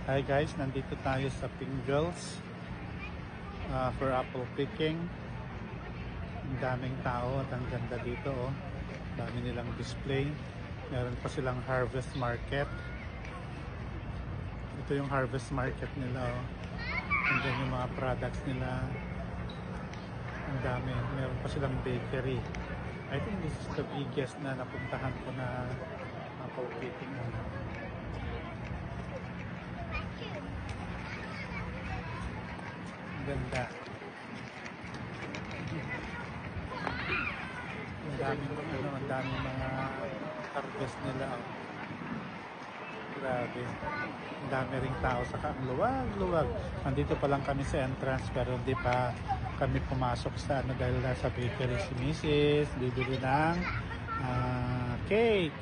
Hi guys, nandito tayo sa Pringles for apple picking. Ang daming tao at ang ganda dito, oh. Dami nilang display. Meron pa silang harvest market. Ito yung harvest market nila, oh. Andyan yung mga products nila. Ang dami. Meron pa silang bakery. I think this is the biggest na napuntahan ko na apple picking. Ganda. Ang daming mga harvest nila. Oh. Grabe. Ang dami ring tao sa luwag-luwag. Nandito pa lang kami sa entrance pero hindi pa kami pumasok sa dahil nasa bakery si Mrs. Bibili ng cake.